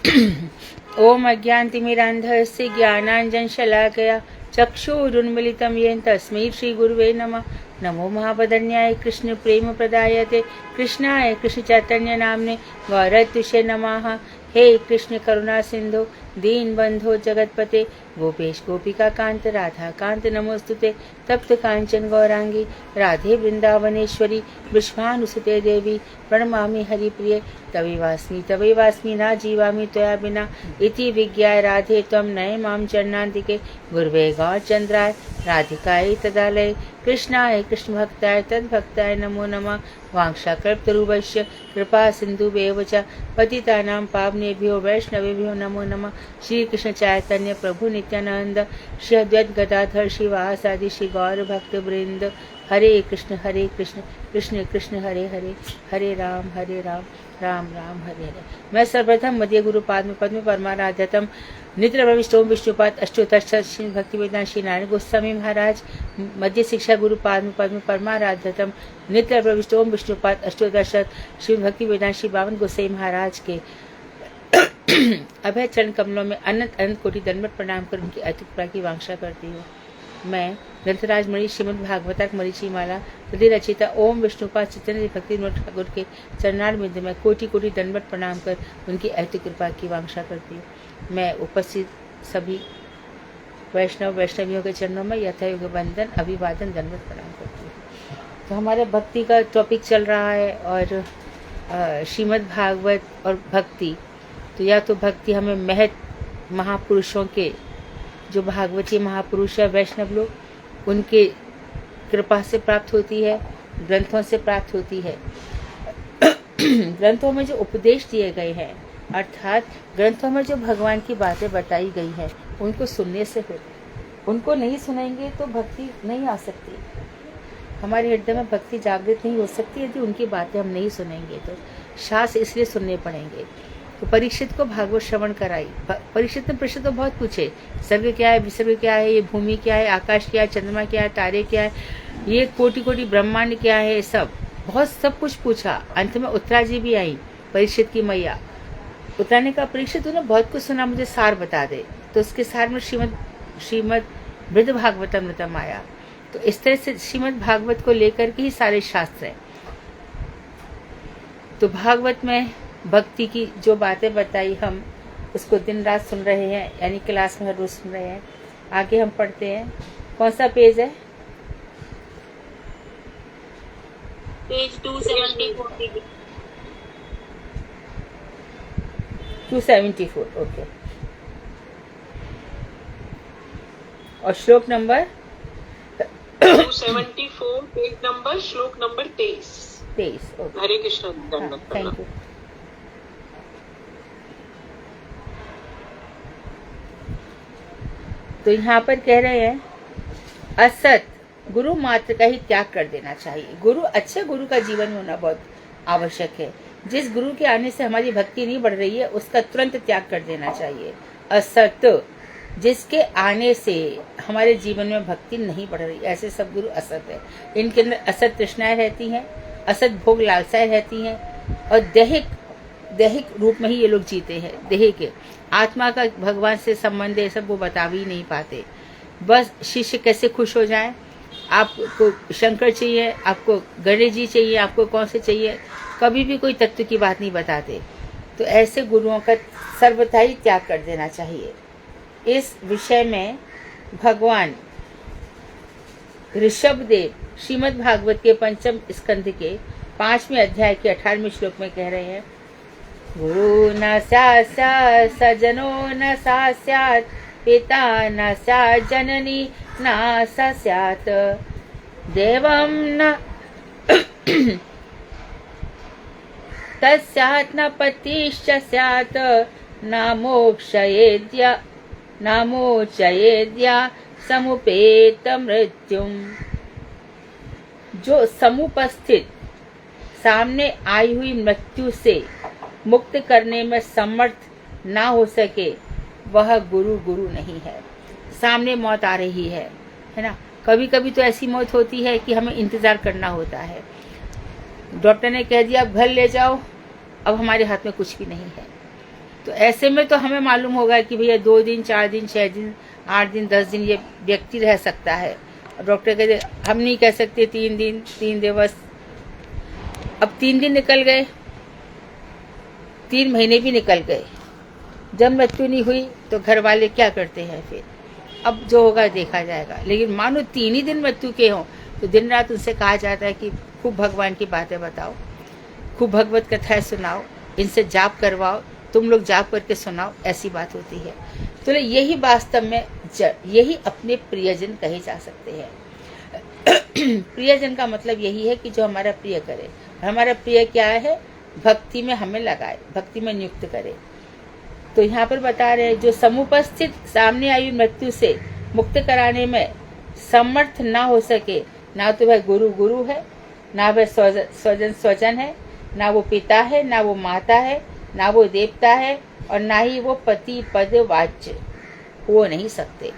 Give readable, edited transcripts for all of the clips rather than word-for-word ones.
ओम अज्ञानतिमिरान्धस्य ज्ञानाञ्जनशलाकया चक्षुरुन्मीलितं येन तस्मै श्रीगुरुवे नमः। नमो महावदन्याय कृष्ण प्रेम प्रदायते कृष्णाय कृष्ण चैतन्य नामने गौरत्युषे नमः। हे कृष्ण करुणा सिंधु दीन बंधो जगतपते गोपेश गोपिका कांत राधा कांत नमोस्तुते। तप्त कांचन गौरांगी राधे वृंदावनेश्वरी विश्वानुसुते देवी प्रणमामि हरिप्रिये। तवे वास्मि न जीवामि त्वया बिना इति विज्ञाय राधे त्वं नये मां चरणान्तिके। गुरुवे गौरचन्द्राय राधिकायै तदालये कृष्णाय कृष्ण भक्ताय तद्भक्ताय नमो नमः। वांशाकल्पतरुभ्यश्च कृपा सिन्धुभ्येव च पतितानां पावनेभ्यो वैष्णवेभ्यो नमो नमः। श्री कृष्ण चैतन्य प्रभु नित्यानंद श्री अद्वैत गदाधर श्रीवासादि श्री गौर भक्त वृंद। हरे कृष्ण कृष्ण कृष्ण हरे हरे, हरे राम राम राम हरे हरे। मैं सर्वप्रथम मध्य गुरु पाद पद्म परमाराध्यतम नित्य प्रविष्टोम विष्णुपाद अष्टोत्तर श्री भक्ति वेदांत श्री नारायण गोस्वामी महाराज मध्य शिक्षा गुरु पाद पद्म परमाराध्यतम नित्य प्रविष्टोम विष्णुपाद अष्टोत्तर श्री भक्ति वेदांत श्री बावन गोसाई महाराज के अभय चरण कमलों में अनंत अनंत कोटि दंडवत प्रणाम कर उनकी अतिक कृपा की वांछा करती हूँ। मैं ग्रंथराज मणि श्रीमद् भागवतक मरीचि माला हृदय रचिता ओम विष्णुपाद चित्तन भक्ति ठाकुर के चरणार बिंद में कोटि कोटि दंडवत प्रणाम कर उनकी अति कृपा की वांछा करती हूँ। मैं उपस्थित सभी वैष्णवियों के चरणों में यथायुग वंदन अभिवादन दंडवत प्रणाम करती हूँ। तो हमारे भक्ति का टॉपिक चल रहा है और श्रीमद् भागवत और भक्ति। तो या तो भक्ति हमें महत महापुरुषों के जो भागवती महापुरुष है वैष्णव लोग उनके कृपा से प्राप्त होती है, ग्रंथों से प्राप्त होती है। ग्रंथों में जो उपदेश दिए गए हैं अर्थात ग्रंथों में जो भगवान की बातें बताई गई हैं उनको सुनने से होती है। उनको नहीं सुनेंगे तो भक्ति नहीं आ सकती, हमारे हृदय में भक्ति जागृत नहीं हो सकती यदि उनकी बातें हम नहीं सुनेंगे। तो शास्त्र इसलिए सुनने पड़ेंगे। तो परीक्षित को भागवत श्रवण कराई। परीक्षित ने प्रश्न तो बहुत पूछे, स्वर्ग क्या है, विसर्ग क्या है, ये भूमि क्या है, आकाश क्या है, चंद्रमा क्या है, तारे क्या है, ये कोटि कोटि ब्रह्मांड क्या है, सब कुछ पूछा। अंत में उत्तरा जी भी आई, परीक्षित की मैया। उत्तरा ने कहा परीक्षित तूने बहुत कुछ सुना, मुझे सार बता दे। तो उसके सार में श्रीमद् वृद्ध भागवतमृतम आया। तो इस तरह से श्रीमद् भागवत को लेकर के ही सारे शास्त्र हैं। तो भागवत में भक्ति की जो बातें बताई हम उसको दिन रात सुन रहे हैं, यानी क्लास में हर रोज सुन रहे हैं। आगे हम पढ़ते हैं। कौन सा पेज है? पेज 274। 274 ओके। और श्लोक नंबर 274 पेज नंबर श्लोक number 23 okay. Hare Krishna. Thank you. तो यहाँ पर कह रहे हैं असत गुरु मात्र का ही त्याग कर देना चाहिए। गुरु, अच्छे गुरु का जीवन होना बहुत आवश्यक है। जिस गुरु के आने से हमारी भक्ति नहीं बढ़ रही है उसका तुरंत त्याग कर देना चाहिए। असत, जिसके आने से हमारे जीवन में भक्ति नहीं बढ़ रही, ऐसे सब गुरु असत है। इनके अंदर असत तृष्णाएं रहती हैं, असत भोग लालसाएं रहती हैं और दैहिक रूप में ही ये लोग जीते हैं। देह के आत्मा का भगवान से संबंध है सब वो बता भी नहीं पाते। बस शिष्य कैसे खुश हो जाए, आपको शंकर चाहिए, आपको गणेश जी चाहिए, आपको कौन से चाहिए, कभी भी कोई तत्व की बात नहीं बताते। तो ऐसे गुरुओं का सर्वथा ही त्याग कर देना चाहिए। इस विषय में भगवान ऋषभदेव श्रीमद् भागवत के पंचम स्कंध के 5वें अध्याय के 18वें श्लोक में कह रहे हैं गुरु न स्यात् सजनो न सा स्यात् पिता न स्यात् जननी न सा स्यात् देवं न तस्यात् न पतिश्च स्यात् न मोचयेद्या समुपेत मृत्युम। जो समुपस्थित सामने आई हुई मृत्यु से मुक्त करने में समर्थ ना हो सके वह गुरु नहीं है। सामने मौत आ रही है ना। कभी कभी तो ऐसी मौत होती है कि हमें इंतजार करना होता है। डॉक्टर ने कह दिया अब घर ले जाओ, अब हमारे हाथ में कुछ भी नहीं है। तो ऐसे में तो हमें मालूम होगा कि भैया 2 दिन 4 दिन 6 दिन 8 दिन 10 दिन ये व्यक्ति रह सकता है। डॉक्टर कहते हम नहीं कह सकते 3 दिन 3 दिवस। अब 3 दिन निकल गए, 3 महीने भी निकल गए, जब मृत्यु नहीं हुई तो घर वाले क्या करते हैं फिर? अब जो होगा देखा जाएगा। लेकिन मानो 3 ही दिन मृत्यु के हों तो दिन रात उनसे कहा जाता है कि खूब भगवान की बातें बताओ, खूब भगवत कथाएं सुनाओ, इनसे जाप करवाओ, तुम लोग जाप करके सुनाओ, ऐसी बात होती है। तो यही वास्तव में यही अपने प्रियजन कहे जा सकते हैं। प्रियजन का मतलब यही है कि जो हमारा प्रिय करे। हमारा प्रिय क्या है? भक्ति में हमें लगाए, भक्ति में नियुक्त करे। तो यहाँ पर बता रहे हैं जो समुपस्थित सामने आई मृत्यु से मुक्त कराने में समर्थ ना हो सके, ना तो वह गुरु है, ना वह स्वजन है, ना वो पिता है, ना वो माता है, ना वो देवता है, और ना ही वो पति पद वाच्य, हो नहीं सकते।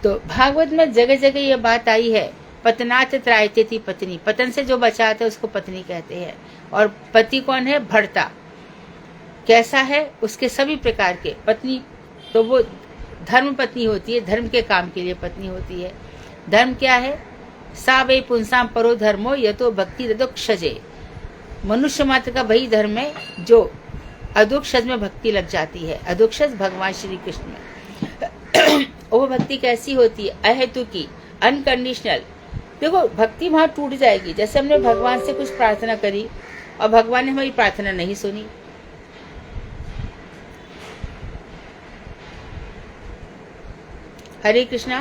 तो भागवत में जगह जगह ये बात आई है, पतनाथ त्रायते थी पत्नी, पतन से जो बचाता है उसको पत्नी कहते हैं। और पति कौन है? भर्ता। कैसा है? उसके सभी प्रकार के। पत्नी तो वो धर्म पत्नी होती है, धर्म के काम के लिए पत्नी होती है। धर्म क्या है? सा वे पुंसाम परो धर्मो यतो भक्ति रदोक्षजे। मनुष्य मात्र का वही धर्म है जो अधोक्षज में भक्ति लग जाती है। अधोक्षज भगवान श्री कृष्ण में। वो भक्ति कैसी होती है? अहेतु की, अनकंडीशनल। देखो भक्ति वहां टूट जाएगी जैसे हमने भगवान से कुछ प्रार्थना करी और भगवान ने हमारी प्रार्थना नहीं सुनी। हरे कृष्णा,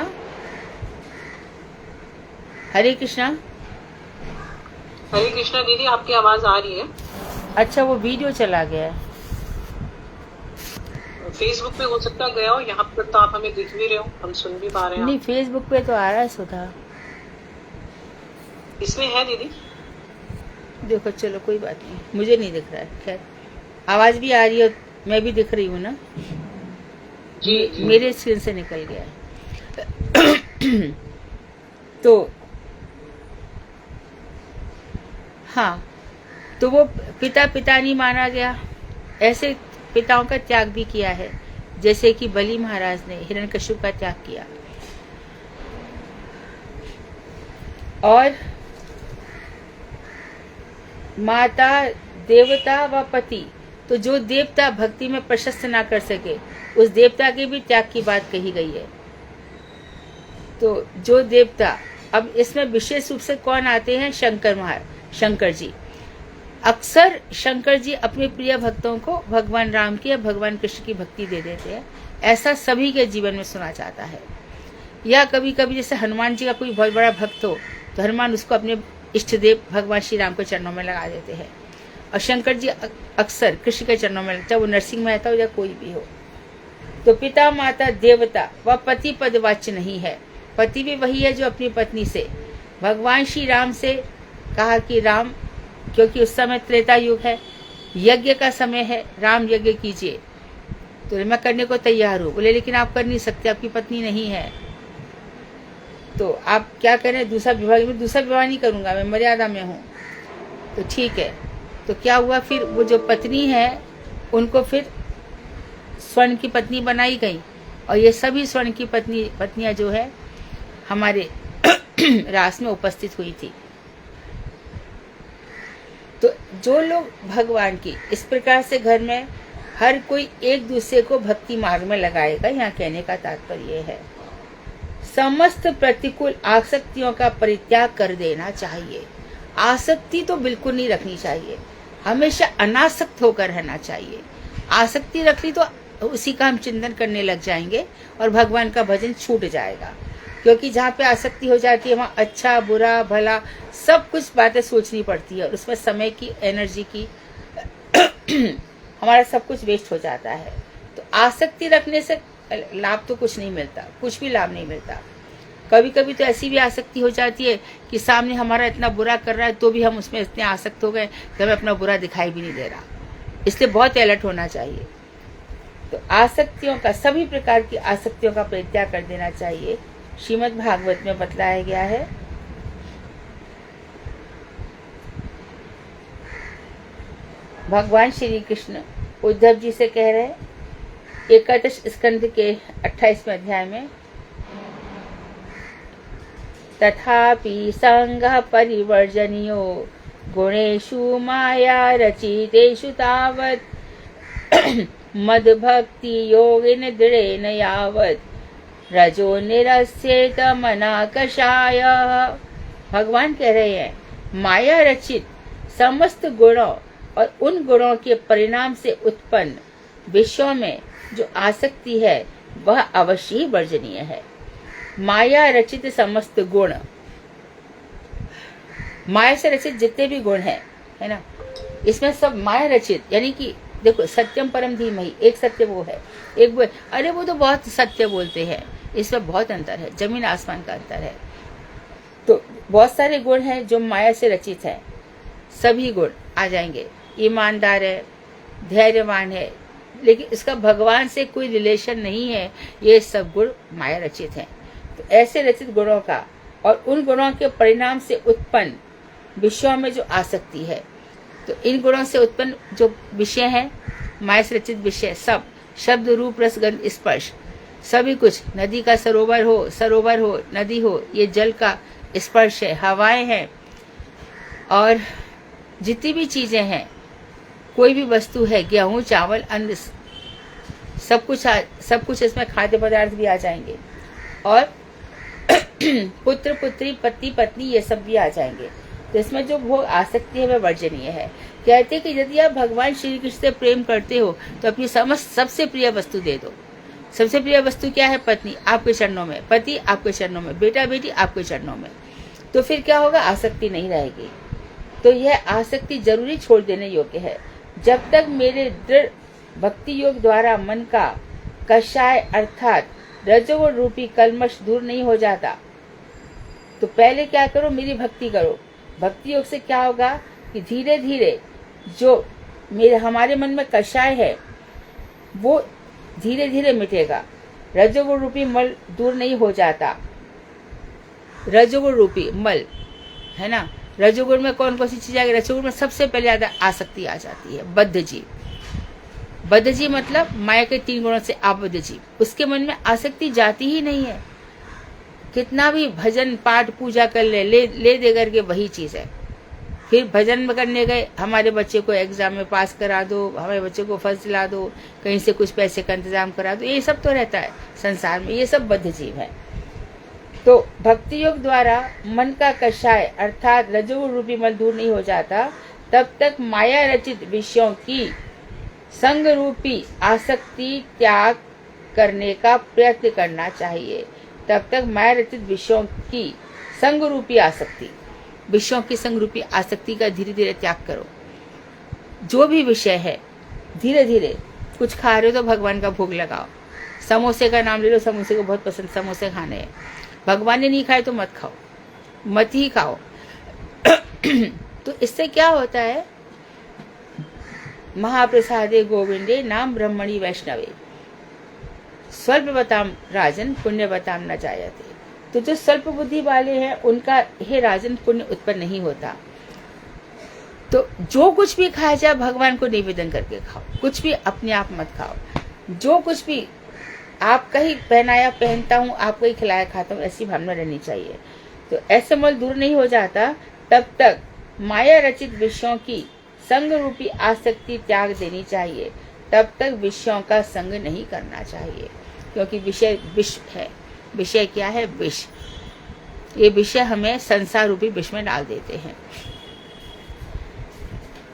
हरे कृष्णा। हरे कृष्णा दीदी, आपकी आवाज आ रही है? अच्छा, वो वीडियो चला गया है। फेसबुक पे हो सकता गया हो, यहाँ पर तो आप हमें दिख भी रहे हो, हम सुन भी पा रहे हैं। नहीं, फेसबुक पे तो आ रहा है सुधा। इसमें है दीदी? देखो चलो कोई बात नहीं, मुझे नहीं दिख रहा है। खैर आवाज भी आ रही है, मैं भी दिख रही हूँ ना जी। मेरे स्क्रीन से निकल गया है। तो हाँ, तो वो पिता नहीं माना गया। ऐसे पिताओं का त्याग भी किया है, जैसे कि बलि महाराज ने हिरण्यकश्यप का त्याग किया। और माता, देवता व पति, तो जो देवता भक्ति में प्रशस्त ना कर सके उस देवता के भी त्याग की बात कही गई है। तो जो देवता, अब इसमें विशेष रूप से कौन आते हैं? शंकर जी। अक्सर शंकर जी अपने प्रिय भक्तों को भगवान राम की या भगवान कृष्ण की भक्ति दे देते हैं। ऐसा सभी के जीवन में सुना जाता है। या कभी कभी जैसे हनुमान जी का कोई बहुत बड़ा भक्त हो तो हनुमान उसको अपने इष्ट देव भगवान श्री राम के चरणों में लगा देते हैं। और शंकर जी अक्सर कृष्ण के चरणों में, चाहे वो नरसिंह मेहता हो या कोई भी हो। तो पिता, माता, देवता व पति पदवाच्य नहीं है। पति भी वही है जो अपनी पत्नी से, भगवान श्री राम से कहा कि राम, क्योंकि उस समय त्रेता युग है, यज्ञ का समय है, राम यज्ञ कीजिए। तो मैं करने को तैयार हूँ। बोले लेकिन आप कर नहीं सकते, आपकी पत्नी नहीं है, तो आप क्या करें? दूसरा विवाह नहीं करूंगा, मैं मर्यादा में हूँ। तो ठीक है। तो क्या हुआ फिर? वो जो पत्नी है उनको फिर स्वर्ण की पत्नी बनाई गई। और ये सभी स्वर्ण की पत्नियां जो है हमारे रास में उपस्थित हुई थी। तो जो लोग भगवान की इस प्रकार से घर में हर कोई एक दूसरे को भक्ति मार्ग में लगाएगा, यहाँ कहने का तात्पर्य है समस्त प्रतिकूल आसक्तियों का परित्याग कर देना चाहिए। आसक्ति तो बिल्कुल नहीं रखनी चाहिए, हमेशा अनासक्त होकर रहना चाहिए। आसक्ति रख ली तो उसी का हम चिंतन करने लग जाएंगे और भगवान का भजन छूट जाएगा। क्योंकि जहाँ पे आसक्ति हो जाती है वहाँ अच्छा बुरा भला सब कुछ बातें सोचनी पड़ती है और उसमें समय की, एनर्जी की हमारा सब कुछ वेस्ट हो जाता है। तो आसक्ति रखने से लाभ तो कुछ नहीं मिलता, कुछ भी लाभ नहीं मिलता। कभी कभी तो ऐसी भी आसक्ति हो जाती है कि सामने हमारा इतना बुरा कर रहा है तो भी हम उसमें इतने आसक्त हो गए कि हमें अपना बुरा दिखाई भी नहीं दे रहा। इसलिए बहुत अलर्ट होना चाहिए। तो आसक्तियों का, सभी प्रकार की आसक्तियों का परित्याग कर देना चाहिए। श्रीमद् भागवत में बतलाया गया है। भगवान श्री कृष्ण उद्धव जी से कह रहे हैं 31 स्कंद के 28वें अध्याय में, तथापि संगः परिवर्जनीयो गुणेषु माया रचितेषु तावत् मद्भक्ति योगेन दृढ़ेन यावत् रजो निरस्येत मना कषाय। भगवान कह रहे हैं माया रचित समस्त गुणों और उन गुणों के परिणाम से उत्पन्न विषयों में जो आसक्ति है वह अवश्य ही वर्जनीय है। माया रचित समस्त गुण, माया से रचित जितने भी गुण हैं, है ना, इसमें सब माया रचित, यानी कि देखो सत्यम परम धीमहि, एक सत्य वो है, एक वो, अरे वो तो बहुत सत्य बोलते हैं, इसमें बहुत अंतर है, जमीन आसमान का अंतर है। तो बहुत सारे गुण हैं जो माया से रचित है, सभी गुण आ जाएंगे। ईमानदार है, धैर्यवान है, लेकिन इसका भगवान से कोई रिलेशन नहीं है, ये सब गुण माया रचित हैं। तो ऐसे रचित गुणों का और उन गुणों के परिणाम से उत्पन्न विषयों में जो आसक्ति है, तो इन गुणों से उत्पन्न जो विषय हैं, माया से रचित विषय, सब शब्द रूप रस गंध स्पर्श, सभी कुछ, नदी का सरोवर हो, नदी हो, ये जल का स्पर्श है, हवाएं हैं, और जितनी भी चीजें हैं, कोई भी वस्तु है, गेहूं चावल अन्न, सब कुछ इसमें खाद्य पदार्थ भी आ जाएंगे, और पुत्र पुत्री पति पत्नी ये सब भी आ जाएंगे। तो इसमें जो भोग आसक्ति है वह वर्जनीय है। कहते हैं कि यदि आप भगवान श्री कृष्ण से प्रेम करते हो तो अपनी समस्त सबसे प्रिय वस्तु दे दो। सबसे प्रिय वस्तु क्या है? पत्नी आपके चरणों में, पति आपके चरणों में, बेटा बेटी आपके चरणों में। तो फिर क्या होगा? आसक्ति नहीं रहेगी। तो यह आसक्ति जरूरी छोड़ देने योग्य है। जब तक मेरे दृढ़ भक्ति योग द्वारा मन का कषाय अर्थात रजोगुण रूपी कलमश दूर नहीं हो जाता, तो पहले क्या करो? मेरी भक्ति करो। भक्ति योग से क्या होगा कि धीरे धीरे जो हमारे मन में कषाय है वो धीरे धीरे मिटेगा। रजोगुण रूपी मल दूर नहीं हो जाता। रजोगुण रूपी मल है ना, रजोगुण में कौन कौन सी चीज आएगी? रजोगुण में सबसे पहले ज्यादा आसक्ति आ जाती है। बद्ध जीव, बद्ध जीव मतलब माया के 3 गुणों से आबद्ध जीव, उसके मन में आसक्ति जाती ही नहीं है। कितना भी भजन पाठ पूजा कर ले दे करके वही चीज है। फिर भजन करने गए, हमारे बच्चे को एग्जाम में पास करा दो, हमारे बच्चे को फर्स्ट ला दो, कहीं से कुछ पैसे का इंतजाम करा दो, ये सब तो रहता है संसार में। ये सब बद्ध जीव है। तो भक्ति योग द्वारा मन का कषाय अर्थात रजोगुण रूपी मल दूर नहीं हो जाता, तब तक माया रचित विषयों की संग रूपी आसक्ति त्याग करने का प्रयत्न करना चाहिए। तब तक माया रचित विषयों की संग रूपी आसक्ति, विषयों की संग रूपी आसक्ति का धीरे धीरे त्याग करो। जो भी विषय है धीरे धीरे, कुछ खा रहे हो तो भगवान का भोग लगाओ। समोसे का नाम ले लो, समोसे को बहुत पसंद, समोसे खाने हैं, भगवान ने नहीं खाए तो मत खाओ, मत ही खाओ। तो इससे क्या होता है? महाप्रसादे गोविंदे नाम ब्रह्मणि वैष्णवे स्वल्पवताम राजन पुण्यवताम न जायते। तो जो स्वल्प बुद्धि वाले हैं उनका हे राजन पुण्य उत्पन्न नहीं होता। तो जो कुछ भी खाया जाए भगवान को निवेदन करके खाओ, कुछ भी अपने आप मत खाओ। जो कुछ भी आपका ही पहनाया पहनता हूँ, आपको ही खिलाया खाता हूँ, ऐसी भावना रहनी चाहिए। तो ऐसे मल दूर नहीं हो जाता तब तक माया रचित विषयों की संग रूपी आसक्ति त्याग देनी चाहिए। तब तक विषयों का संग नहीं करना चाहिए, क्योंकि विषय विष है। विषय क्या है? विष। ये विषय हमें संसार रूपी विष में डाल देते हैं।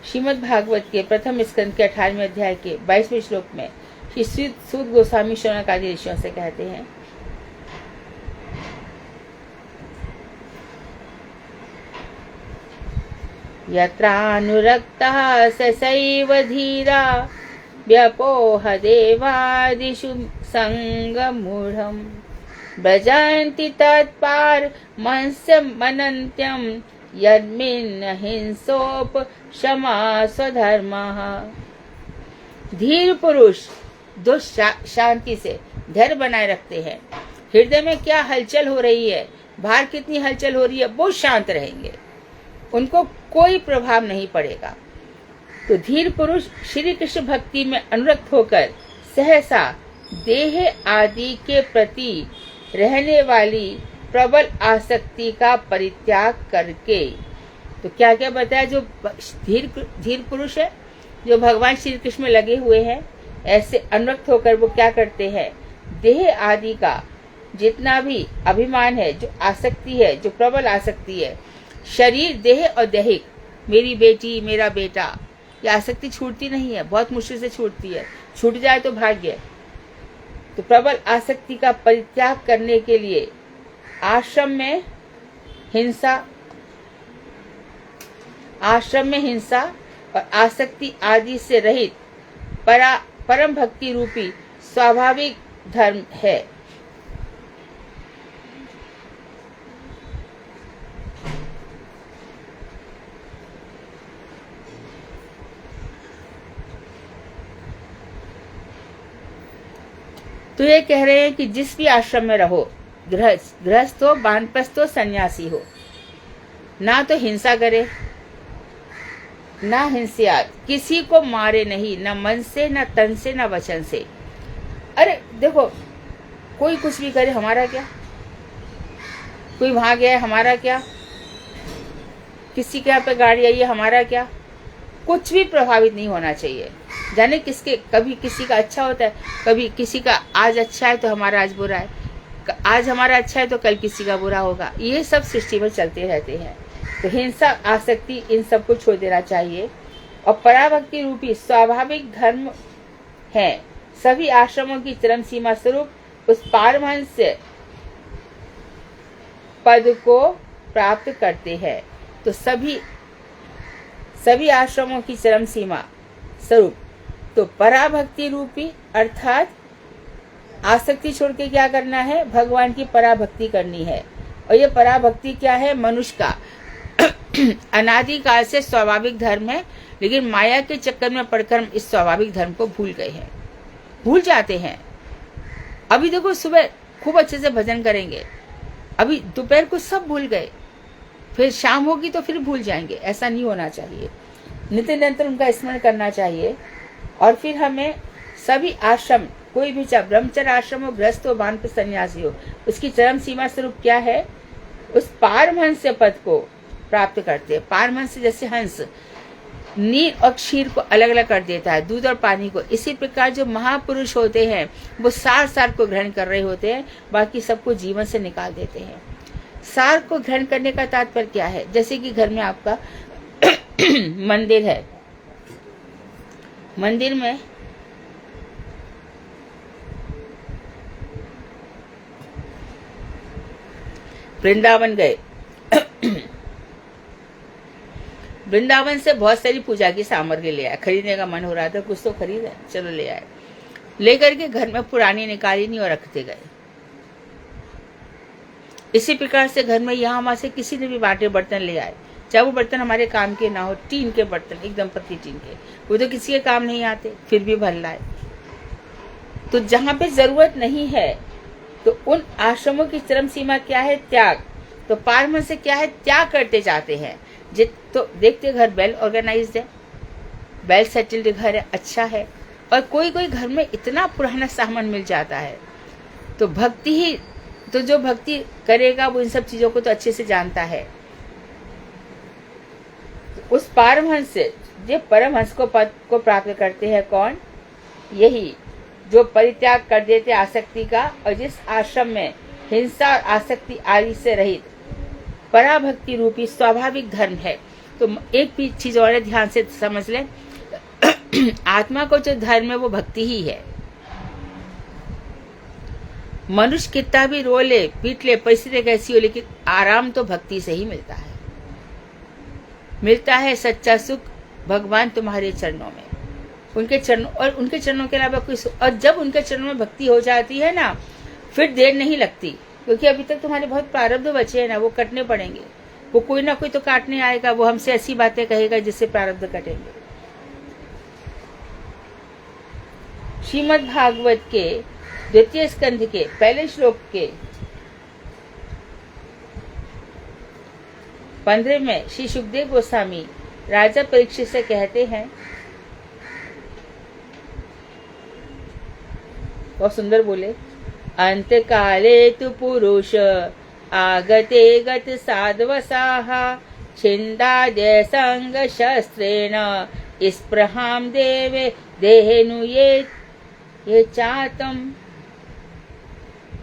श्रीमद् भागवत के प्रथम स्कंद के 18वें अध्याय के 22वें श्लोक में श्री सूत गोस्वामी शौनकादि ऋषियों से कहते हैं, यत्रानुरक्तः ससैव धीरा व्यपोह देवादिषु संगमूढ़म् व्रजन्ति तत्पारमहंस्यमनन्त्यम् यद्मिन्न हिंसोप क्षमा स्वधर्मः। धीर पुरुष जो शांति से धैर्य बनाए रखते हैं, हृदय में क्या हलचल हो रही है, बाहर कितनी हलचल हो रही है, वो शांत रहेंगे, उनको कोई प्रभाव नहीं पड़ेगा। तो धीर पुरुष श्री कृष्ण भक्ति में अनुरक्त होकर सहसा देह आदि के प्रति रहने वाली प्रबल आसक्ति का परित्याग करके, तो क्या क्या बताया, जो धीर पुरुष है, जो भगवान श्री कृष्ण में लगे हुए हैं, ऐसे अनुरक्त होकर वो क्या करते हैं, देह आदि का जितना भी अभिमान है, जो आसक्ति है, जो प्रबल आसक्ति है, शरीर, देह और दैहिक, मेरी बेटी, मेरा बेटा, ये आसक्ति छूटती नहीं है, बहुत मुश्किल से छूटती है, छूट जाए तो भाग्य। तो प्रबल आसक्ति का परित्याग करने के लिए आश्रम में हिंसा और आसक्ति आदि से रहित परम भक्ति रूपी स्वाभाविक धर्म है। तो ये कह रहे हैं कि जिस भी आश्रम में रहो, गृहस्थ हो, वानप्रस्थ हो, सन्यासी हो, ना तो हिंसा करे, ना हिंसायात, किसी को मारे नहीं, न मन से, न तन से, न वचन से। अरे देखो, कोई कुछ भी करे, हमारा क्या, कोई वहां गया है, हमारा क्या, किसी के यहाँ पे गाड़ी आई है, हमारा क्या, कुछ भी प्रभावित नहीं होना चाहिए। जाने किसके, कभी किसी का अच्छा होता है, कभी किसी का आज अच्छा है तो हमारा आज बुरा है, आज हमारा अच्छा है तो कल किसी का बुरा होगा, ये सब सृष्टि में चलते रहते हैं। तो हिंसा, आसक्ति, इन सब को छोड़ देना चाहिए। और पराभक्ति रूपी स्वाभाविक धर्म है, सभी आश्रमों की चरम सीमा स्वरूप उस पारमहंस पद को प्राप्त करते हैं। तो सभी आश्रमों की चरम सीमा स्वरूप तो पराभक्ति रूपी, अर्थात आसक्ति छोड़ के क्या करना है, भगवान की पराभक्ति करनी है। और ये पराभक्ति क्या है, मनुष्य का अनादिकाल से स्वाभाविक धर्म है, लेकिन माया के चक्कर में पड़कर हम इस स्वाभाविक धर्म को भूल गए हैं, भूल जाते हैं। अभी देखो, सुबह खूब अच्छे से भजन करेंगे, अभी दोपहर को सब भूल गए, फिर शाम होगी तो फिर भूल जाएंगे। ऐसा नहीं होना चाहिए, नित्य निरंतर उनका स्मरण करना चाहिए। और फिर हमें सभी आश्रम, कोई भी चाहे ब्रह्मचर्य आश्रम हो, गृहस्थ हो, वानप्रस्थ सन्यासी हो, उसकी चरम सीमा स्वरूप क्या है, उस पारमहंस पद को प्राप्त करते हैं। पारमहंस जैसे हंस नीर और क्षीर को अलग अलग कर देता है, दूध और पानी को। इसी प्रकार जो महापुरुष होते हैं वो सार को ग्रहण कर रहे होते हैं, बाकी सबको जीवन से निकाल देते हैं। सार को ग्रहण करने का तात्पर्य क्या है, जैसे कि घर में आपका मंदिर है, मंदिर में वृंदावन गए, वृंदावन से बहुत सारी पूजा की सामग्री ले आए, खरीदने का मन हो रहा था, कुछ तो खरीदा, चलो ले आए, लेकर के घर में पुरानी निकाली नहीं और रखते गए। इसी प्रकार से घर में यहाँ वहां से किसी ने भी बाटे बर्तन ले आए, चाहे वो बर्तन हमारे काम के ना हो, टीन के बर्तन, एकदम पतली टीन के, वो तो किसी के काम नहीं आते, फिर भी भर लाए। तो जहां पे जरूरत नहीं है, तो उन आश्रमों की चरम सीमा क्या है, त्याग। तो पारमहंस से क्या है, त्याग करते जाते हैं। तो देखते घर वेल ऑर्गेनाइज्ड है, वेल सेटल्ड घर है, अच्छा है। और कोई कोई घर में इतना पुराना सामान मिल जाता है, तो भक्ति ही, तो जो भक्ति करेगा वो इन सब चीजों को तो अच्छे से जानता है। उस पारमहंस से जो परमहंस को पद को प्राप्त करते हैं, कौन, यही जो परित्याग कर देते आसक्ति का, और जिस आश्रम में हिंसा और आसक्ति आदि से रहित पराभक्ति रूपी स्वाभाविक धर्म है। तो एक भी चीज और ध्यान से समझ लें, आत्मा को जो धर्म है वो भक्ति ही है। मनुष्य कितना भी रो ले, पीट ले, परिस्थिति कैसी हो, लेकिन आराम तो भक्ति से ही मिलता है। मिलता है सच्चा सुख भगवान तुम्हारे चरणों में, उनके चरणों, और उनके चरणों के अलावा कोई सुख। और जब उनके चरणों में भक्ति हो जाती है ना, फिर देर नहीं लगती, क्योंकि अभी तक तुम्हारे बहुत प्रारब्ध बचे हैं ना, वो कटने पड़ेंगे। वो कोई ना कोई तो काटने आएगा, वो हमसे ऐसी बातें कहेगा जिससे प्रारब्ध कटेंगे। श्रीमद् भागवत के द्वितीय स्कंध के पहले श्लोक के 15 में श्री सुखदेव गोस्वामी राजा परीक्षित से कहते हैं बहुत सुंदर बोले, अंत काले तु पुरुष आगते गत साधवसाः छिन्दाद्य संग शस्त्रेण स्पृहां देवे देहेनु ये चातम।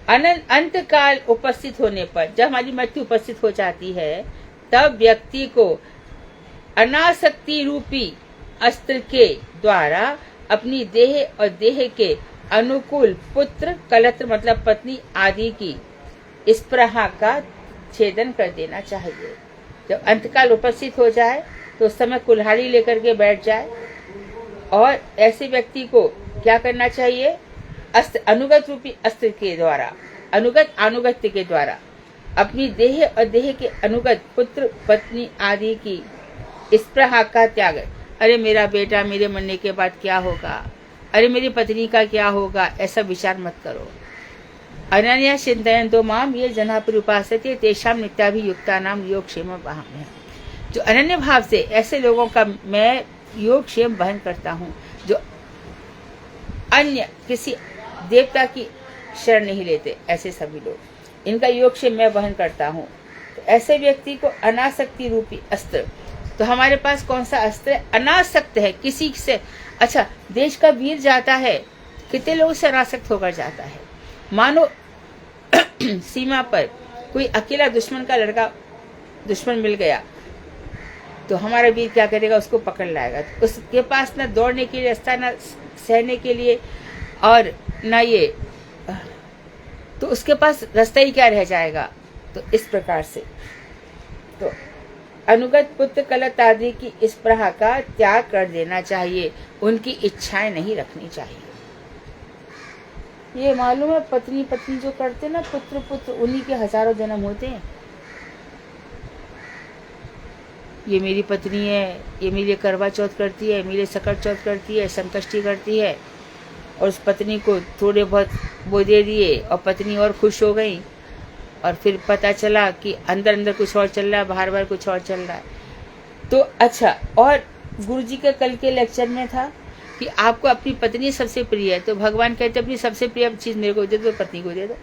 अंत काल उपस्थित होने पर, जब हमारी मृत्यु उपस्थित हो जाती है, तब व्यक्ति को अनासक्ति रूपी अस्त्र के द्वारा अपनी देह और देह के अनुकूल पुत्र, कलत्र मतलब पत्नी आदि की स्पृहा का छेदन कर देना चाहिए। जब अंतकाल उपस्थित हो जाए तो उस समय कुल्हाड़ी लेकर के बैठ जाए, और ऐसे व्यक्ति को क्या करना चाहिए, अस्त्र, अनुगत रूपी अस्त्र के द्वारा, अनुगत्य के द्वारा अपनी देह और देह के अनुगत पुत्र पत्नी आदि की स्पृहा का त्याग। अरे मेरा बेटा मेरे मरने के बाद क्या होगा, अरे मेरी पत्नी का क्या होगा, ऐसा विचार मत करो। अनन्या चिंतयन्तो माम ये जना परिउपासते तेषां नित्याभियुक्तानां योगक्षेम वहाम्यहम्। जो अनन्य भाव से ऐसे लोगों का मैं योगक्षेम वहन करता हूँ, जो अन्य किसी देवता की शरण नहीं लेते, ऐसे सभी लोग, इनका योगक्षेम मैं वहन करता हूँ। तो ऐसे व्यक्ति को अनासक्ति रूपी अस्त्र, तो हमारे पास कौन सा अस्त्र है, अनासक्त है किसी से। अच्छा, देश का वीर जाता है, कितने लोग से अनासक्त होकर जाता है। मानो सीमा पर कोई अकेला दुश्मन का लड़का दुश्मन मिल गया, तो हमारा वीर क्या करेगा, उसको पकड़ लाएगा। तो उसके पास न दौड़ने के लिए रास्ता, न सहने के लिए, और न ये, तो उसके पास रास्ता ही क्या रह जाएगा। तो इस प्रकार से तो अनुगत पुत्र कलत आदि की स्पृहा का त्याग कर देना चाहिए, उनकी इच्छाएं नहीं रखनी चाहिए। ये मालूम है, पत्नी पत्नी जो करते ना, पुत्र पुत्र, उन्हीं के हजारों जन्म होते हैं। ये मेरी पत्नी है, ये मेरे करवा चौथ करती है, मेरे सकट चौथ करती है, संकष्टी करती है, और उस पत्नी को थोड़े बहुत वो दे दिए और पत्नी और खुश हो गई, और फिर पता चला कि अंदर अंदर कुछ और चल रहा है, बाहर बाहर कुछ और चल रहा है। तो अच्छा, और गुरुजी के कल के लेक्चर में था कि आपको अपनी पत्नी सबसे प्रिय है, तो भगवान कहते अपनी सबसे प्रिय चीज मेरे को दे दो, पत्नी को दे दो।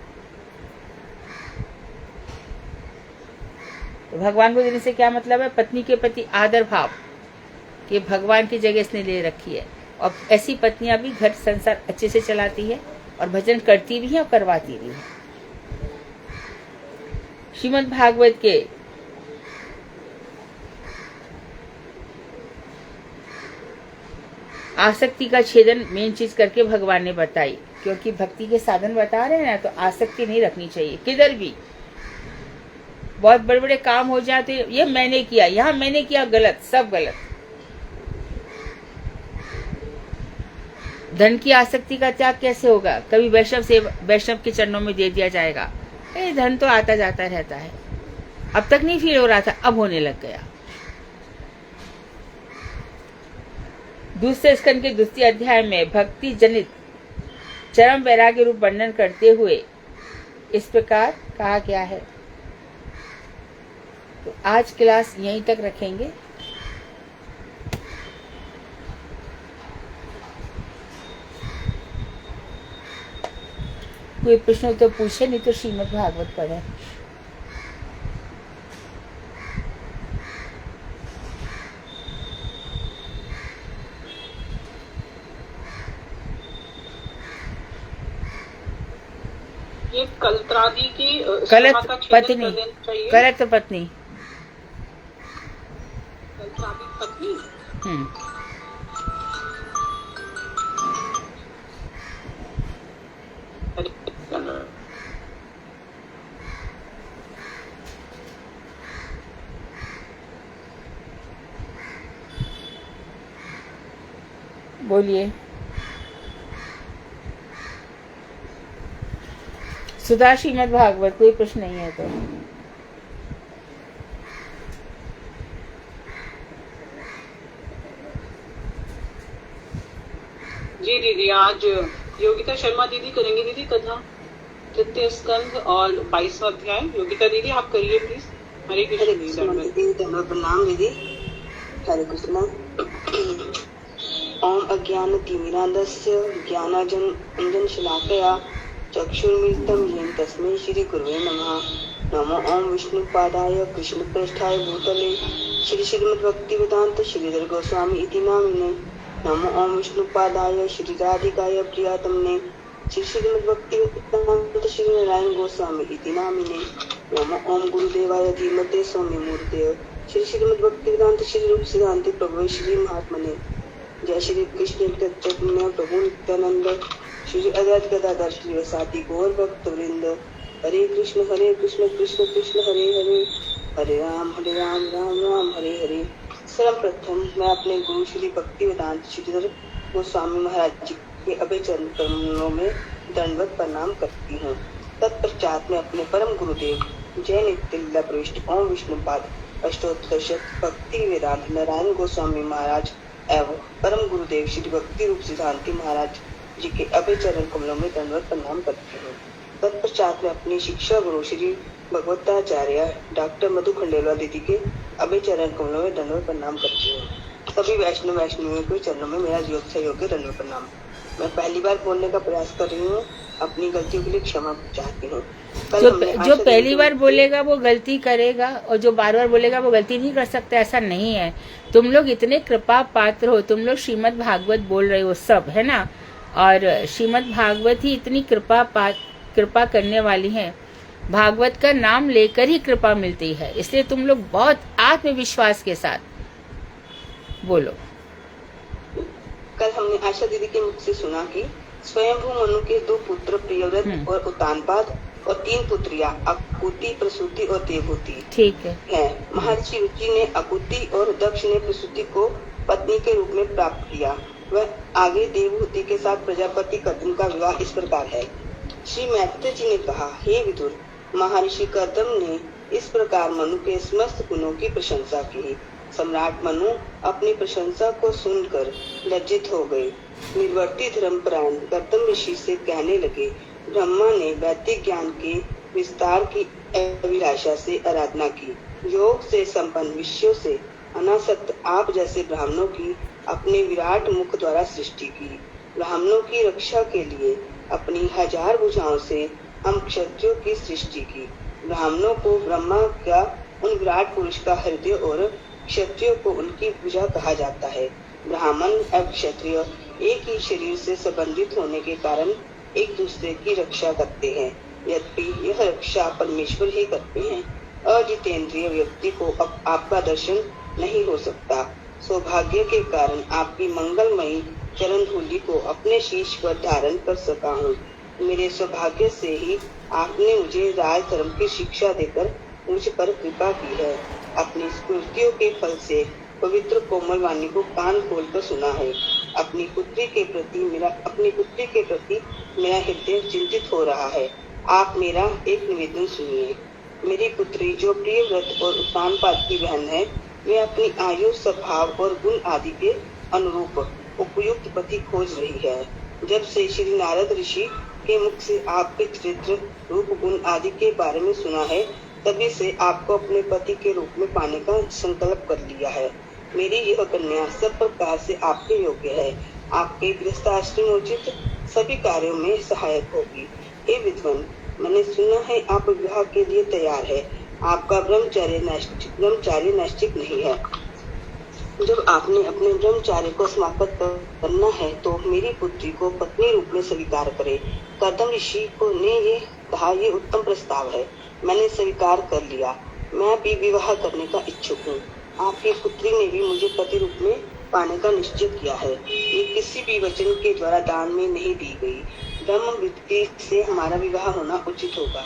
तो भगवान को देने से क्या मतलब है, पत्नी के प्रति आदर भाव कि भगवान की जगह इसने ले रखी है। और ऐसी पत्नियां भी घर संसार अच्छे से चलाती है, और भजन करती भी है और करवाती भी है। श्रीमद् भागवत के आसक्ति का छेदन मेन चीज करके भगवान ने बताई, क्योंकि भक्ति के साधन बता रहे हैं ना, तो आसक्ति नहीं रखनी चाहिए किधर भी। बहुत बड़े बड़े काम हो जाते, ये मैंने किया, यहाँ मैंने किया, गलत, सब गलत। धन की आसक्ति का त्याग कैसे होगा, कभी वैष्णव के चरणों में दे दिया जाएगा। धन तो आता जाता रहता है, अब तक नहीं फील हो रहा था, अब होने लग गया। दूसरे स्कंद के द्वितीय अध्याय में भक्ति जनित चरम वैराग्य रूप वर्णन करते हुए इस प्रकार कहा गया है। तो आज क्लास यहीं तक रखेंगे। कोई प्रश्न तो पूछे, नहीं तो श्रीमद् भागवत पढ़े। ये कलत्रादि की कलत पत्नी, कलत पत्नी, कलत्रादि पत्नी। बोलिए। सुधा श्रीमद् भागवत, कोई प्रश्न नहीं है तो जी दीदी, आज योगिता शर्मा दीदी करेंगे दीदी कथा, तृतीय स्कंद और 22वां अध्याय। योगिता दीदी आप करिए प्लीज। हरे कृष्ण दीदी, प्रणाम दीदी, हरे कृष्ण। ओम अज्ञानतिमिरान्धस्य ज्ञानाञ्जनशलाकया चक्षुर्मिलितं येन तस्मै श्रीगुरवे नमः। नमो ओम विष्णुपादाय कृष्णप्रेष्ठाय भूतले श्री श्रीमद्भक्तिवेदांत श्रीधर गोस्वामी इति नामिने। नमो ओम विष्णुपादाय श्रीराधिकाय प्रियतमने श्री श्रीमद्भक्तिवेदांत श्री नारायण गोस्वामी इति नामिने। नमो ओम गुरुदेवाय धीमते सौम्यमूर्तये श्री श्रीमद्भक्तिवेदांत श्री रूप सिद्धांत प्रभु श्री महात्मने। जय श्री कृष्ण चैतन्य प्रभु नित्यानंद श्री अद्वैत गदाधर श्रीवासादि गौर भक्त वृंद। हरे कृष्ण कृष्ण कृष्ण हरे हरे, हरे राम राम राम हरे हरे। सर्वप्रथम मैं अपने गुरु श्री भक्तिवेदांत श्रीधर गोस्वामी महाराज जी के अभय चरण कमलों में दंडवत प्रणाम करती हूँ। तत्पश्चात मैं अपने परम गुरुदेव जय नित्य लीला प्रविष्ट ओम विष्णुपाद अष्टोत्तर भक्ति वेदांत नारायण गोस्वामी महाराज एवं परम गुरुदेव श्री भक्ति रूप सिद्धांति महाराज जी के अभय चरण कमलों में दंडवत प्रणाम करती हूँ। तत्पश्चात में अपनी शिक्षा गुरु श्री भगवताचार्य डॉक्टर मधु खंडेलवाल दीदी के अभय चरण कमलों में दंडवत प्रणाम करती हूँ। सभी वैष्णवियों के चरणों में मेरा योग्य दंडवत प्रणाम। मैं पहली बार बोलने का प्रयास कर रही हूँ, अपनी गलतियों के लिए क्षमा चाहती हूँ। जो पहली बार बोलेगा वो गलती करेगा और जो बार बार बोलेगा वो गलती नहीं कर सकता, ऐसा नहीं है। तुम लोग इतने कृपा पात्र हो, तुम लोग श्रीमद् भागवत बोल रहे हो सब, है ना। और श्रीमद् भागवत ही इतनी कृपा करने वाली है। भागवत का नाम लेकर ही कृपा मिलती है, इसलिए तुम लोग बहुत आत्मविश्वास के साथ बोलो। कल हमने आशा दीदी के मुख से सुना कि स्वयंभू मनु के 2 पुत्र प्रियव्रत और उत्तानपाद और 3 पुत्रियां अकुति, प्रसूति और देवहूति ठीक है। महर्षि रुचि ने अकुति और दक्ष ने प्रसूति को पत्नी के रूप में प्राप्त किया। वह आगे देवहूति के साथ प्रजापति कर्दम का विवाह इस प्रकार है। श्री मैत्रेय जी ने कहा, हे विदुर, महर्षि कर्दम ने इस प्रकार मनु के समस्त गुणों की प्रशंसा की। सम्राट मनु अपनी प्रशंसा को सुनकर लज्जित हो गए। निर्वर्ती धर्मपरायण कर्दम ऋषि से कहने लगे, ब्रह्मा ने वैदिक ज्ञान के विस्तार की अभिलाषा से आराधना की। योग से संपन्न विषयों से अनासक्त आप जैसे ब्राह्मणों की अपने विराट मुख द्वारा सृष्टि की। ब्राह्मणों की रक्षा के लिए अपनी 1000 भुजाओं से हम क्षत्रियों की सृष्टि की। ब्राह्मणों को ब्रह्मा का उन विराट पुरुष का हृदय और क्षत्रियों को उनकी भुजा कहा जाता है। ब्राह्मण एवं क्षत्रिय एक ही शरीर से संबंधित होने के कारण एक दूसरे की रक्षा करते हैं, यद्यपि यह रक्षा परमेश्वर ही करते हैं। अजितेंद्रिय व्यक्ति को अब आपका दर्शन नहीं हो सकता। सौभाग्य के कारण आपकी मंगलमयी चरण धूलि को अपने शीश पर धारण कर सका हूँ। मेरे सौभाग्य से ही आपने मुझे राज धर्म की शिक्षा देकर मुझ पर कृपा की है। अपनी स्फूर्तियों के फल से पवित्र कोमल वाणी को कान खोलकर सुना है। अपनी पुत्री के प्रति मेरा हृदय चिंतित हो रहा है। आप मेरा एक निवेदन सुनिए। मेरी पुत्री जो प्रियव्रत और उत्तानपाद की बहन है, वे अपनी आयु, स्वभाव और गुण आदि के अनुरूप उपयुक्त पति खोज रही है। जब से श्री नारद ऋषि के मुख से आपके चरित्र, रूप, गुण आदि के बारे में सुना है, तभी से आपको अपने पति के रूप में पाने का संकल्प कर लिया है। मेरी यह कन्या सब प्रकार से आपके योग्य है। आपके गृहस्थाश्रमोचित सभी कार्यों में सहायक होगी। हे विद्वान, मैंने सुना है आप विवाह के लिए तैयार है। आपका ब्रह्मचार्य नैष्ठिक नहीं है। जब आपने अपने ब्रह्मचार्य को समाप्त करना है तो मेरी पुत्री को पत्नी रूप में स्वीकार करे। कर्दम ऋषि को ने ये कहा, ये उत्तम प्रस्ताव है। मैंने स्वीकार कर लिया। मैं भी विवाह करने का इच्छुक हूँ। आपकी पुत्री ने भी मुझे पति रूप में पाने का निश्चय किया है। ये किसी भी वचन के द्वारा दान में नहीं दी गई। ब्रह्म विद्या से हमारा विवाह होना उचित होगा।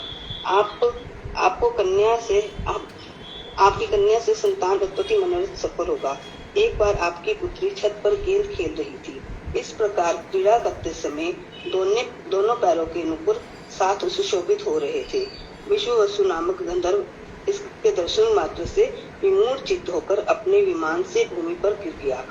आपकी कन्या से संतान उत्पत्ति मनोरथ सफल होगा। एक बार आपकी पुत्री छत पर गेंद खेल रही थी। इस प्रकार क्रीड़ा करते समय दोनों पैरों के नुपुर साथ सुशोभित हो रहे थे। विश्ववसु नामक गंधर्व इसके दर्शन मात्र से विमूढ़ चित्त होकर अपने विमान से भूमि पर गिर गया।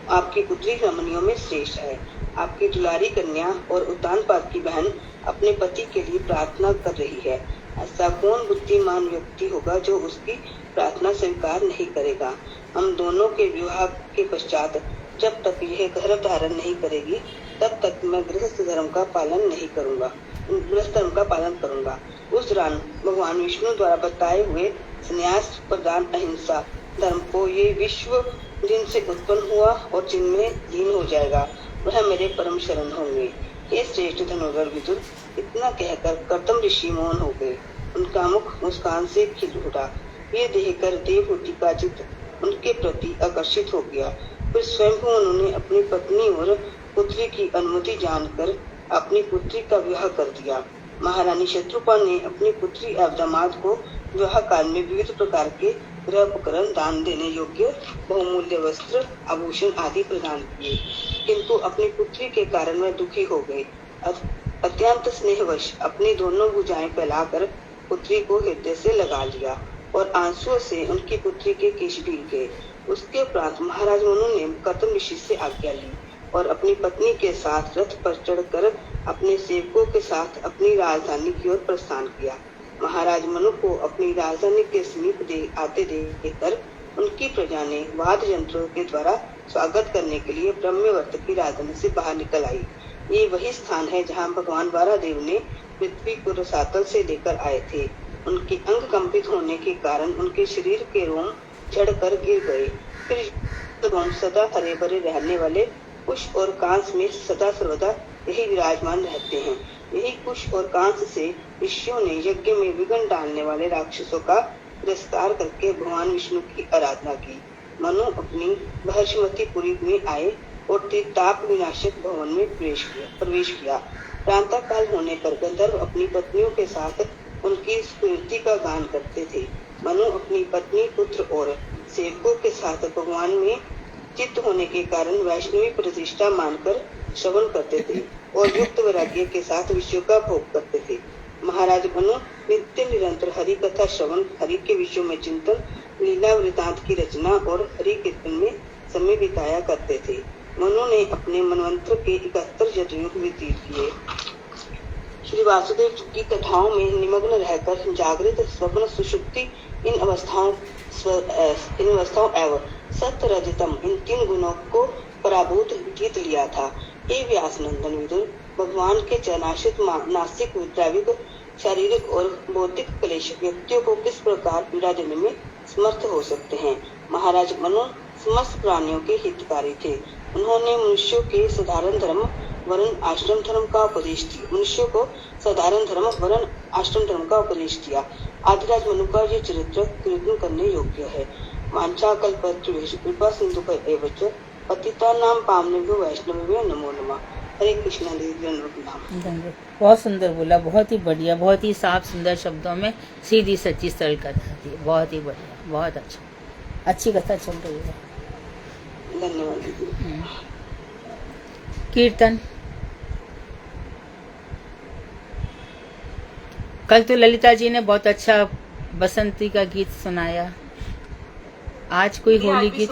आपकी पुत्री रमणियों में श्रेष्ठ है। आपकी दुलारी कन्या और उत्तानपाद की बहन अपने पति के लिए प्रार्थना कर रही है। ऐसा कौन बुद्धिमान व्यक्ति होगा जो उसकी प्रार्थना स्वीकार नहीं करेगा। हम दोनों के विवाह के पश्चात जब तक यह गर्भ धारण नहीं करेगी तब तक मैं गृहस्थ धर्म का पालन करूंगा। उस दौरान भगवान विष्णु द्वारा बताए हुए संन्यास प्रदान अहिंसा धर्म को ये विश्व जिनसे उत्पन्न हुआ और जिनमें लीन हो जाएगा वह मेरे परम शरण होंगे। हे श्रेष्ठ धनुर्धर विदुर, इतना कहकर कर्दम ऋषि मौन हो गए। उनका मुख मुस्कान से खिल उठा। ये देखकर देवहूति का चित्त उनके प्रति आकर्षित हो गया। फिर स्वयं उन्होंने अपनी पत्नी और पुत्री की अनुमति जानकर अपनी पुत्री का विवाह कर दिया। महारानी शत्रुपा ने अपनी पुत्री एवं दामाद को विवाह काल में विविध प्रकार के गृह उपकरण, दान देने योग्य बहुमूल्य वस्त्र, आभूषण आदि प्रदान किए, किंतु अपनी पुत्री के कारण वह दुखी हो गए। अत्यंत स्नेहवश अपनी दोनों भुजाएं फैलाकर पुत्री को हृदय से लगा लिया और आंसुओं से उनकी पुत्री के केश भीग गए। उसके उपरांत महाराज मनु ने कर्दम ऋषि से आज्ञा ली और अपनी पत्नी के साथ रथ पर चढ़कर अपने सेवकों के साथ अपनी राजधानी की ओर प्रस्थान किया। महाराज मनु को अपनी राजधानी के समीप आते देखकर उनकी प्रजा ने वाद्य यंत्रों के द्वारा स्वागत करने के लिए ब्रह्मवर्त की राजधानी से बाहर निकल आई। ये वही स्थान है जहाँ भगवान वारादेव ने पृथ्वी को रसातल से लेकर आए थे। उनके अंग कंपित होने के कारण उनके शरीर के रोम चढ़कर गिर गए। फिर रोम सदा हरे भरे रहने वाले कुश और कांस में सदा सर्वदा यही विराजमान रहते हैं। यही कुश और कांस से ऋषियों ने यज्ञ में विघ्न डालने वाले राक्षसों का तिरस्कार करके भगवान विष्णु की आराधना की। मनु अपनी महर्षिमतीपुरी में आए और त्रिताप विनाशक भवन में प्रवेश किया। प्रातः काल होने पर गंधर्व अपनी पत्नियों के साथ उनकी स्मृति का गान करते थे। मनु अपनी पत्नी, पुत्र और सेवकों के साथ भगवान में चित्त होने के कारण वैष्णवी प्रतिष्ठा मानकर श्रवण करते थे और युक्त वैराग्य के साथ विषयों का भोग करते थे। महाराज मनु नित्य निरंतर हरि कथा श्रवण, हरि के विषयों में चिंतन, लीला वृतांत की रचना और हरि कीर्तन में समय बिताया करते थे। मनु ने अपने मनवंतर के 71 जतयुग व्यतीत किए। श्री वासुदेव की कथाओं में निमग्न रहकर जागृत, स्वप्न, सुषुप्ति इन अवस्थाओं एवं सत्य, रजतम इन 3 गुणों को पराभूत जीत लिया था। हे व्यास नंदन विदुर, भगवान के चरणाश्रित नासिक विद्राविक शारीरिक और बौद्धिक क्लेश व्यक्तियों को किस प्रकार पीड़ा देने में समर्थ हो सकते हैं। महाराज मनु समस्त प्राणियों के हितकारी थे। उन्होंने मनुष्यों के साधारण धर्म वर्ण आश्रम धर्म का उपदेश दिया। मनुष्यों को साधारण धर्म वर्ण आश्रम धर्म का उपदेश दिया। आदिराज मनु का ये चरित्र कीर्तन करने योग्य है। वांछा कल्पतरुभ्यश्च कृपा सिंधुभ्येव च पतितानां पावनेभ्यो वैष्णवेभ्यो नमो नमः। हरे कृष्णा देवी। बहुत सुंदर बोला, बहुत ही बढ़िया, बहुत ही साफ सुंदर शब्दों में सीधी सच्ची सरल कथा थी। बहुत ही बढ़िया, बहुत अच्छा, अच्छी कथा चल रही है। धन्यवाद दीदी। कीर्तन कल तो ललिता जी ने बहुत अच्छा बसंती का गीत सुनाया। आज कोई होली गीत?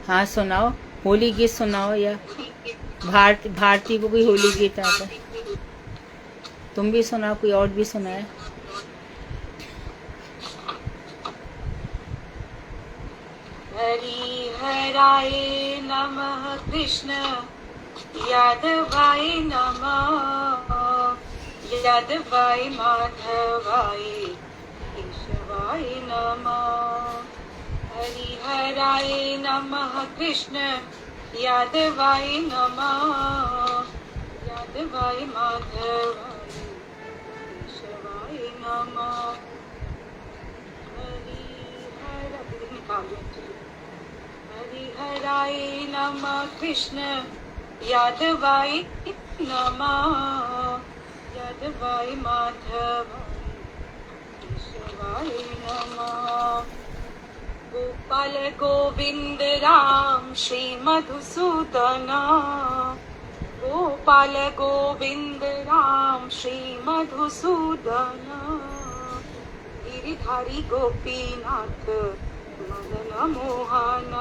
हाँ सुनाओ, होली गीत सुनाओ, या भारती को कोई होली गीत आता है? तुम भी सुनाओ, कोई और भी सुनाए। हरि हराय नमः कृष्ण यादवाय नमः, यादवाय माधवाय केशवाय नमः। हरि हराय नमः कृष्ण यादवाय नमः, यादवाय माधवाय केशवाय नमः। हरि हराय नमः कृष्ण यादवाय नमः, यादवाय माधवाय केशवाय नमः। गोपाल गोविंद राम श्री मधुसूदन, गोपाल गोविंद राम श्री मधुसूदन। गिरिधारी गोपीनाथ मदन मोहन,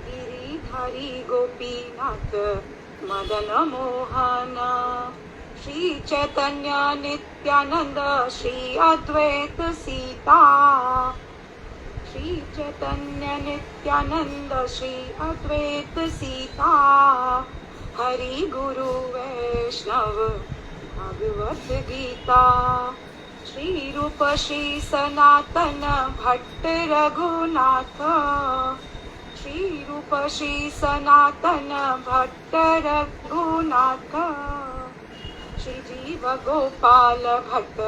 गिरिधारी गोपीनाथ मदन मोहन। श्री चैतन्य नित्यानंद श्री अद्वैत सीता, श्री चैतन्य नित्यानंद श्री अद्वैत सीता हरि गुरु वैष्णव भगवत गीता श्री रूप श्री सनातन भट्ट रघुनाथ श्री रूप श्री सनातन भट्ट रघुनाथ श्री जीव गोपाल भट्ट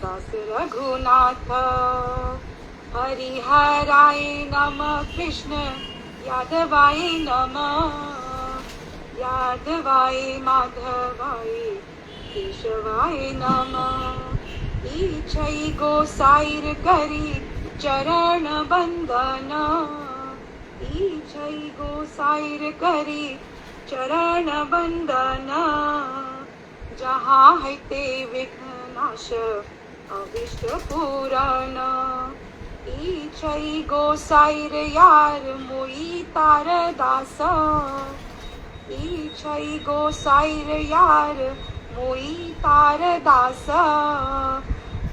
दास रघुनाथ हरिहराय नमः कृष्ण यादवाय नमः यादवाय माधवाय केशवाय नमः इच्छै गोसाईर करी चरण बंदन इच्छै गोसाईर करी चरण बंदन जहाँ है ते विघ्नाश अभिष्ट पुराण इच्छै गोसाईर यार मोई तार दास इच्छै गोसाईर यार मोई तार दास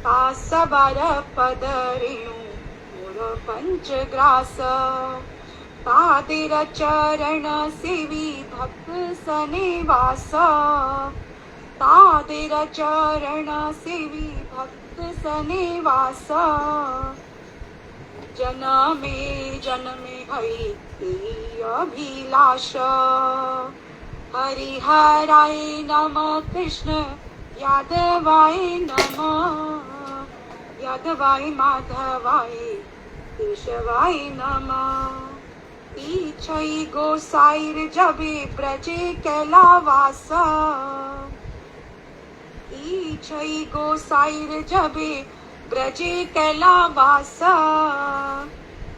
तास बार पद रेणु मोर पंचग्रास तादिर चरण सेवी भक्त सनेवास तादिर चरण सेवी भक्त सनेवास जनमे जनमे हरि अभिलाष हरिहराय नमः कृष्ण यादवाय नमः यादवाय माधवाय केशवाय नमः इच्छै गोसाईर जबे ब्रजे कैलावास इच्छै गोसाईर जबे ब्रजे कैलावास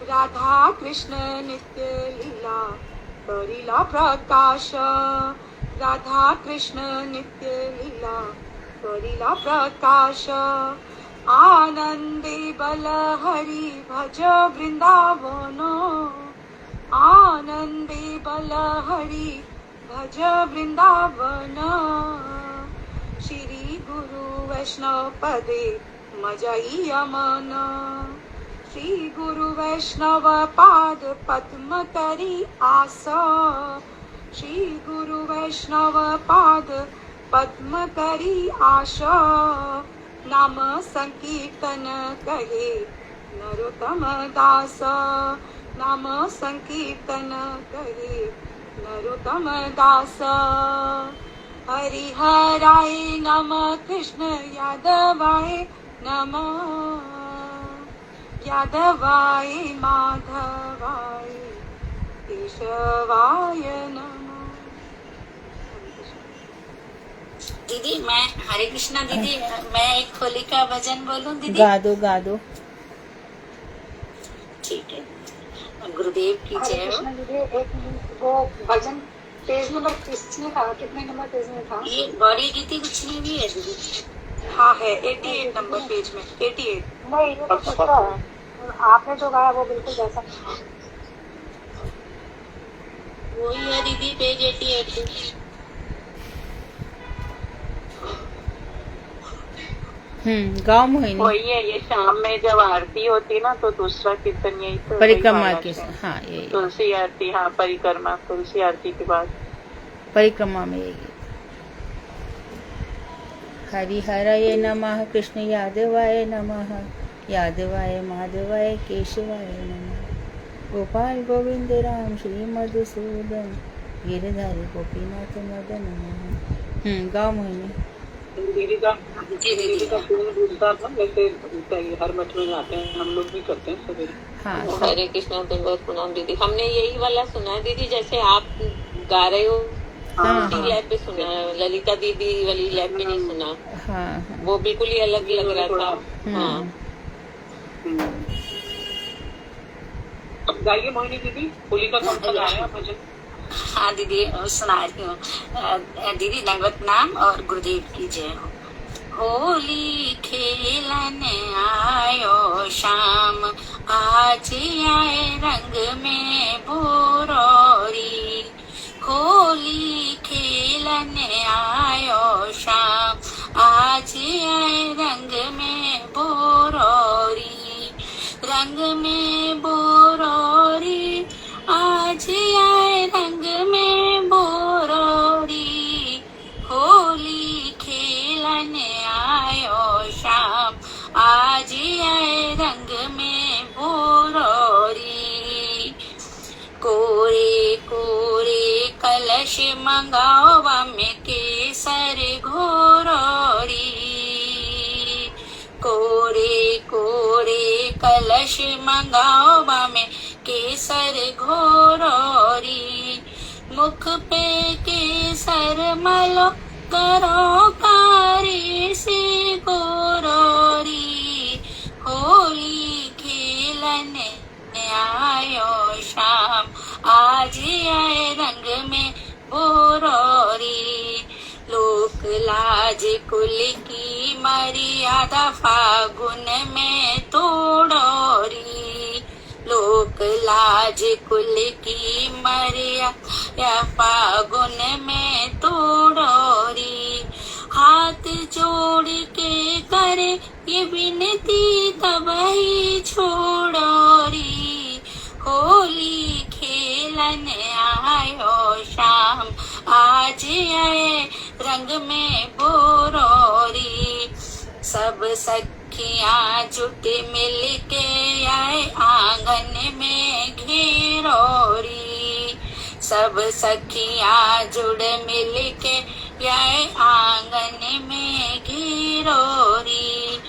राधा कृष्ण नित्य लीला करिला प्रकाश राधा कृष्ण नित्य लीला करिला प्रकाश आनंदे बल हरि भज वृंदावन आनंदे बल हरि भज वृंदावन श्री गुरु वैष्णव पदे मजई अमन श्री गुरु वैष्णव पाद पद्म करी आस श्री गुरु वैष्णव पाद पद्म करी आश नाम संकीर्तन कहे नरोत्तम दास नाम संकीर्तन कहे नरोत्तम दास हरिहराय नमः कृष्ण यादवाय नमः यादवाय माधवाय केशवाय नमः। दीदी मैं हरे कृष्णा दीदी मैं एक होली का भजन बोलूं दीदी? गा दो ठीक है। गुरुदेव की जय हो। दीदी एक वो भजन पेज नंबर किसने था कितने नंबर पेज में था? ये गौरी गीति कुछ नहीं भी है दीदी? हाँ है 88 नंबर पेज में 88 नहीं ये तो दूसरा है आपने जो गाया वो बिल्कुल जैसा वही है दीदी पेज 88। गाँव मोहिनी वही है, ये शाम में जब आरती होती ना तो दूसरा कीर्तन यही तो परिक्रमा के हाँ यही तुलसी आरती, हाँ परिक्रमा, तुलसी आरती के बाद परिक्रमा में यही हरिहराय नमः कृष्ण यादवाय नमः यादवाय माधवाय केशवाय नमः गोपाल गोविंद राम श्री मधुसूदन गिरधारी गोपीनाथ मदन मोहन। गाँव मोहिनी दीदी का पूर्ण रूपता था, वैसे हर मठ में जाते हैं, हम लोग भी करते हैं सवेरे। हाँ हरे कृष्णा दंडवत प्रणाम दीदी। हमने यही वाला सुना है दीदी जैसे आप गा रहे हो उसी लैब पे सुना है, ललिता दीदी वाली लैब पे नहीं सुना। हाँ वो बिल्कुल ही अलग लग रहा था। हाँ अब गाइए मोहिनी दीदी, होली का कौन सा गाया भजन? हाँ दीदी सुना रही हूँ। दीदी दंडवत नाम और गुरुदेव की जय हो। होली खेलने आयो शाम आज आए रंग में भोरोरी होली खेलने आयो शाम आज आए रंग में भोरोरी रंग रंग में बोरोरी, आज आए रंग में बोरोरी, होली खेलने आयो शाम, आज आए रंग में बोरोरी। कोरे कोरे कलश मंगाओ में केसर घोरोरी, कोरे कोरे कलश मंगाओ में केसर घोरोरी, मुख पे केसर मलो करो कारी से गोरोरी, होली खेलने आयो शाम, आज आए रंग में बोरोरी। लोक लाज कुल की मर्यादा फागुन में तोड़ोरी, लोक लाज कुल की मर्यादा फागुन में तोड़ोरी। हाथ जोड़ के करे ये विनती तब ही छोड़ोरी, होली खेलने आयो शाम, आज आए रंग में बोरोरी। सब सखियां जुट मिल के आए आंगन में घेरोरी, सब सखियां जुड़ मिल के आए आंगन में घेरोरी।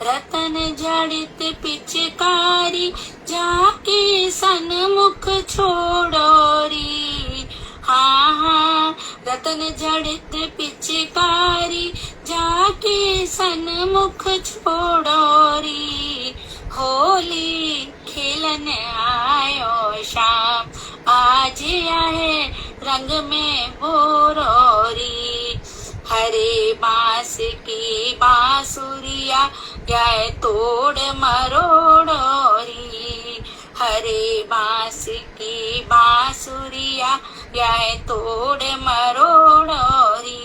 रतन जड़ित पिचकारी जाके सन्मुख छोड़ोरी, हाँ हाँ रतन जड़ित पिचकारी जाके सन्मुख छोड़ोरी, होली खेलने आयो शाम, आज आए रंग में बोरोरी। हरे बांस की बांसुरिया गाय तोड़ मरोड़ोरी, हरे बांस की बांसुरिया गाय तोड़ मरोड़ोरी।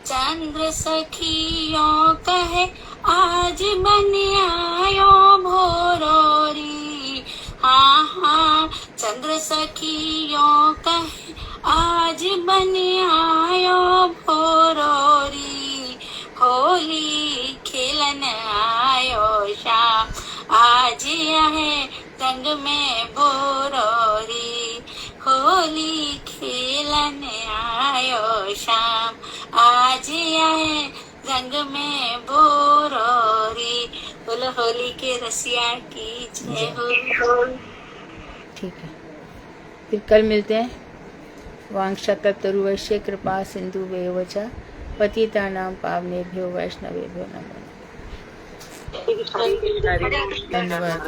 चंद्र सखियों कहे आज बन आयो भोरोरी, हाँ हाँ चंद्र सखियों कहे आज बन आयो भोरोरी, होली खेलन आयो शाम, आज आए रंग में बोरोरी, होली खेलन आयो शाम, आज आए रंग में बोरोरी। बोलो होली के रसिया की जय हो। ठीक है, फिर कल मिलते हैं। वांछाकल्पतरुवश्य कृपा सिंधुभ्यो च पतितानां पावनेभ्यो वैष्णवेभ्यो नमः। धन्यवाद।